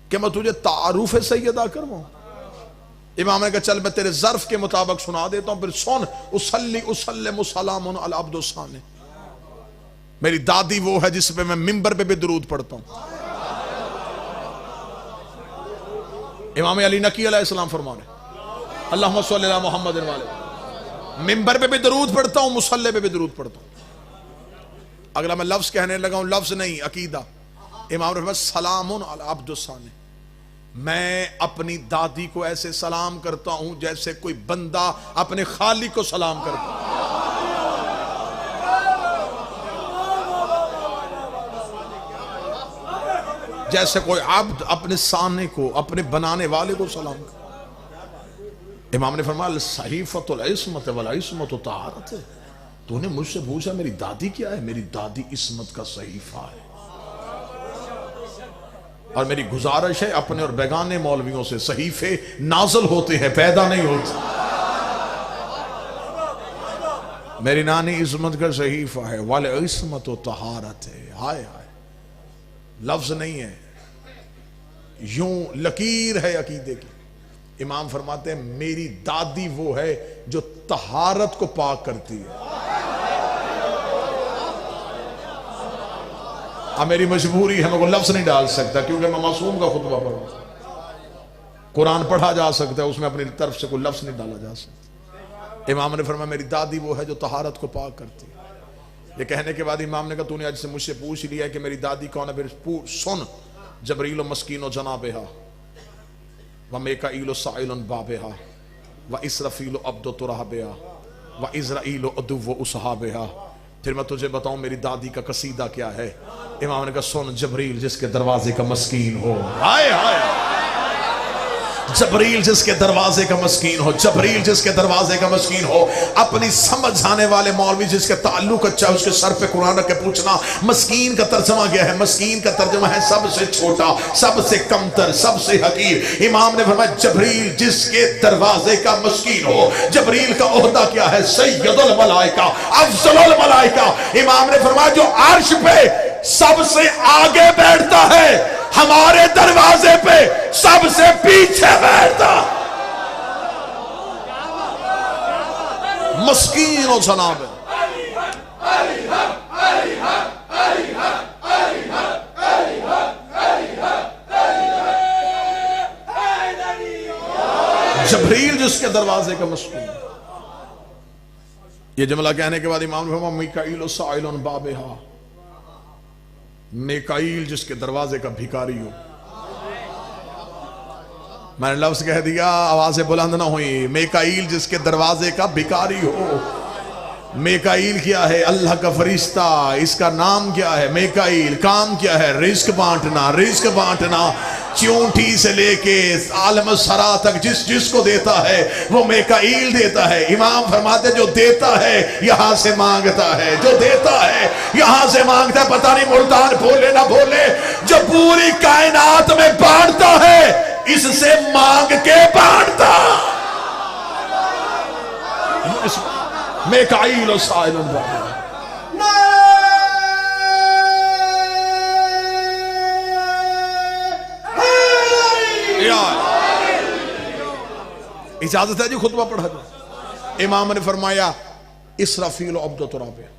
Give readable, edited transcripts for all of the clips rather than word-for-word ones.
کہ میں تجھے تعارف سیدہ کرواؤں؟ امام نے کہا چل میں تیرے ظرف کے مطابق سنا دیتا ہوں، پھر سن. اصلی اسلم سلام علی عبد الصالح، میری دادی وہ ہے جس پہ میں ممبر پہ بھی درود پڑھتا ہوں. امام علی نقی علیہ السلام فرمانے اللہم صلی اللہ محمد والے، ممبر پہ بھی درود پڑھتا ہوں، مصلی پہ بھی درود پڑھتا ہوں. اگلا میں لفظ کہنے لگا ہوں، لفظ نہیں عقیدہ. امام نے فرمایا سلام علی عبد الصالح، میں اپنی دادی کو ایسے سلام کرتا ہوں جیسے کوئی بندہ اپنے خالق کو سلام کرتا ہے. جیسے کوئی عبد اپنے سامنے کو، اپنے بنانے والے کو سلام کرتا. امام نے فرمایا الصحیفۃ العصمۃ والعصمۃ طہارت. تو نے مجھ سے پوچھا میری دادی کیا ہے؟ میری دادی عصمت کا صحیفہ ہے. اور میری گزارش ہے اپنے اور بیگانے مولویوں سے، صحیفے نازل ہوتے ہیں، پیدا نہیں ہوتے. میری نانی عصمت کا صحیفہ ہے، والعصمت طہارت ہے. ہائے ہائے، لفظ نہیں ہے، یوں لکیر ہے عقیدے کی. امام فرماتے ہیں میری دادی وہ ہے جو طہارت کو پاک کرتی ہے. اب میری مجبوری ہے، میں کوئی لفظ نہیں ڈال سکتا کیونکہ میں معصوم کا خطبہ پڑھ رہا ہوں. قرآن پڑھا جا سکتا ہے، اس میں اپنی طرف سے کوئی لفظ نہیں ڈالا جا سکتا. امام نے فرمایا میری دادی وہ ہے جو طہارت کو پاک کرتی ہے. یہ کہنے کے بعد امام نے کہا تو نے آج سے مجھ سے پوچھ لیا ہے کہ میری دادی کون ہے، پھر سن. جبریل مسکین جنابہا ومیکائیل سائل بابہا واسرافیل عبد ترابہا واسرائیل عدو اصحابہا. پھر میں تجھے بتاؤں میری دادی کا قصیدہ کیا ہے. امام نے کہا سن جبریل جس کے دروازے کا مسکین ہو. ہائے ہائے، جبریل جس کے دروازے کا مسکین ہو، جبریل جس کے دروازے کا مسکین ہو. اپنی سمجھ آنے والے مولوی جس کے تعلق اچھا ہے اس کے سر پہ قرآن رکھ کے پوچھنا مسکین کا ترجمہ کیا ہے. مسکین کا ترجمہ ہے سب سے چھوٹا، سب سے کمتر، سب سے حقیر. امام نے فرمایا جبریل جس کے دروازے کا مسکین ہو. جبریل کا عہدہ کیا ہے؟ سید الملائکہ، افضل الملائکہ. امام نے فرمایا جو عرش پہ سب سے آگے بیٹھتا ہے ہمارے دروازے پہ سب سے پیچھے بیٹھتا. مسکین و جناب جبریل جس کے دروازے کا مسکین. یہ جملہ کہنے کے بعد امام نے فرمایا میکائیل سائل بابہا، میکائیل جس کے دروازے کا بھکاری ہو. میں نے لفظ کہہ دیا، آوازیں بلند نہ ہوئی. میکائیل جس کے دروازے کا بھکاری ہو. میکائیل کیا ہے؟ اللہ کا فرشتہ. اس کا نام کیا ہے؟ میکائیل. کام کیا ہے؟ رزق بانٹنا. رزق بانٹنا چیونٹی سے لے کے عالم سرا تک جس کو دیتا ہے وہ میکائیل دیتا ہے. امام فرماتے جو دیتا ہے یہاں سے مانگتا ہے، جو دیتا ہے یہاں سے مانگتا ہے. پتہ نہیں ملتان بھولے نہ بھولے، جو پوری کائنات میں بانٹتا ہے اس سے مانگ کے بانٹتا. میکائیل و سائل بابہا. اجازت ہے جی خطبہ پڑھا جائے. امام نے فرمایا اسرافیل عبد ترابہا،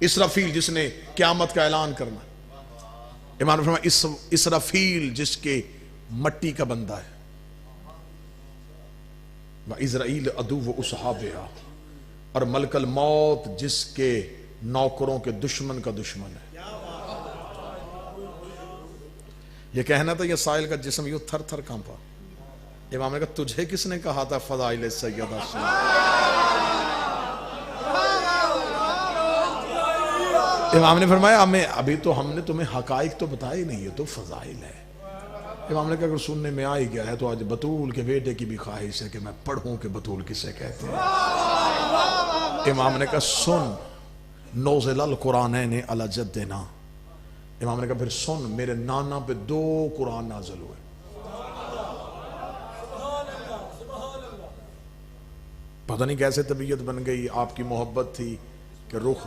اسرافیل جس نے قیامت کا اعلان کرنا. امام نے فرمایا اسرافیل جس کے مٹی کا بندہ ہے. واسرائیل عدو اصحابہا، اور ملک الموت جس کے نوکروں کے دشمن کا دشمن ہے. یہ کہنا تھا یہ سائل کا جسم یوں تھر تھر کانپا. امام نے کہا تجھے کس نے کہا تھا فضائل سیدہ سن؟ امام نے فرمایا ابھی تو ہم نے تمہیں حقائق تو بتائی نہیں، ہے تو فضائل ہے. امام نے کہا اگر سننے میں آئی گیا ہے تو آج بطول کے بیٹے کی بھی خواہش ہے کہ میں پڑھوں کہ بطول کسے کہتے ہیں. امام نے کہا سن نوزل القرآنین علی جدنا. امام نے کہا پھر سن میرے نانا پہ 2 قرآن نازل ہوئے. پتہ نہیں کیسے طبیعت بن گئی، آپ کی محبت تھی کہ رخ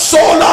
16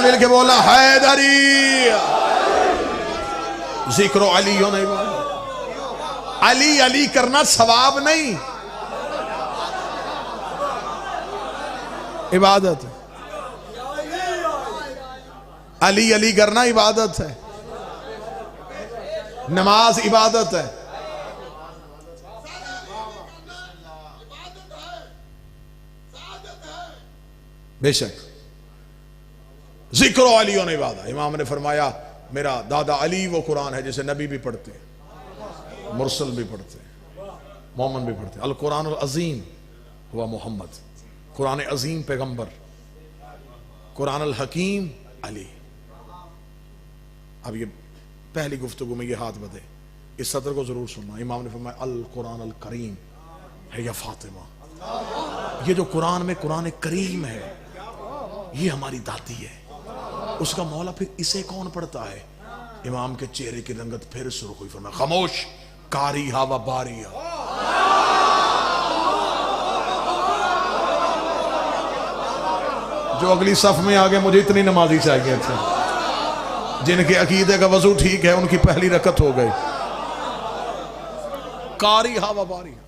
مرتبہ مل کے بولا حیدری. ذکر علی ہونا عبادت. علی علی کرنا ثواب نہیں، عبادت ہے. علی علی کرنا عبادت ہے، نماز عبادت ہے. بے شک ذکر علی ہونے عبادت. امام نے فرمایا میرا دادا علی وہ قرآن ہے جسے نبی بھی پڑھتے ہیں، مرسل بھی پڑھتے ہیں، مومن بھی پڑھتے ہیں. القرآن العظیم ہوا محمد، قرآن عظیم پیغمبر، قرآن الحکیم علی. اب یہ پہلی گفتگو میں یہ ہاتھ بدے، اس صدر کو ضرور سننا. امام نے فرمایا القرآن الکریم ہے یا فاطمہ. یہ جو قرآن میں قرآن کریم ہے یہ ہماری دادی ہے. اس کا مولا پھر اسے کون پڑھتا ہے؟ امام کے چہرے کی رنگت پھر سرخ ہوئی. فرمایا خاموش، کاری ہا و باری ہا. جو اگلی صف میں آگے مجھے اتنی نمازی چاہیے تھے جن کے عقیدے کا وضو ٹھیک ہے، ان کی پہلی رکعت ہو گئی. کاری ہا و باری ہا.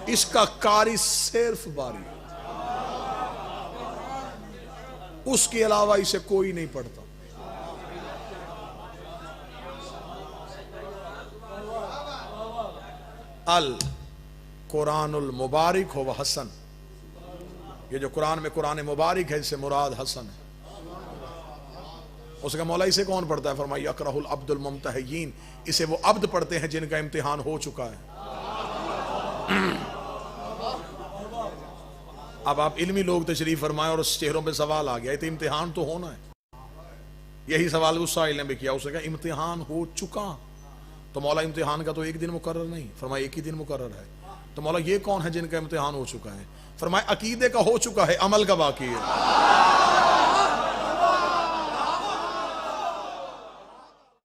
اس کا کاری صرف باری، اس کے علاوہ اسے کوئی نہیں پڑھتا. القرآن المبارک ہو حسن. یہ جو قرآن میں قرآن مبارک ہے اس سے مراد حسن ہے. اس کا مولا اسے کون پڑھتا ہے؟ فرمایا یقرأ العبد الممتحین. اسے وہ عبد پڑھتے ہیں جن کا امتحان ہو چکا ہے. اب آپ علمی لوگ تشریف فرمائیں اور اس چہروں پہ سوال آ گیا، تو امتحان تو ہونا ہے. یہی سوال اس سائل نے بھی کیا. اسے کہا امتحان ہو چکا. تو مولا امتحان کا تو ایک دن مقرر نہیں، فرمایا ایک ہی دن مقرر ہے. تو مولا یہ کون ہے جن کا امتحان ہو چکا ہے؟ فرمایا عقیدے کا ہو چکا ہے، عمل کا باقی ہے.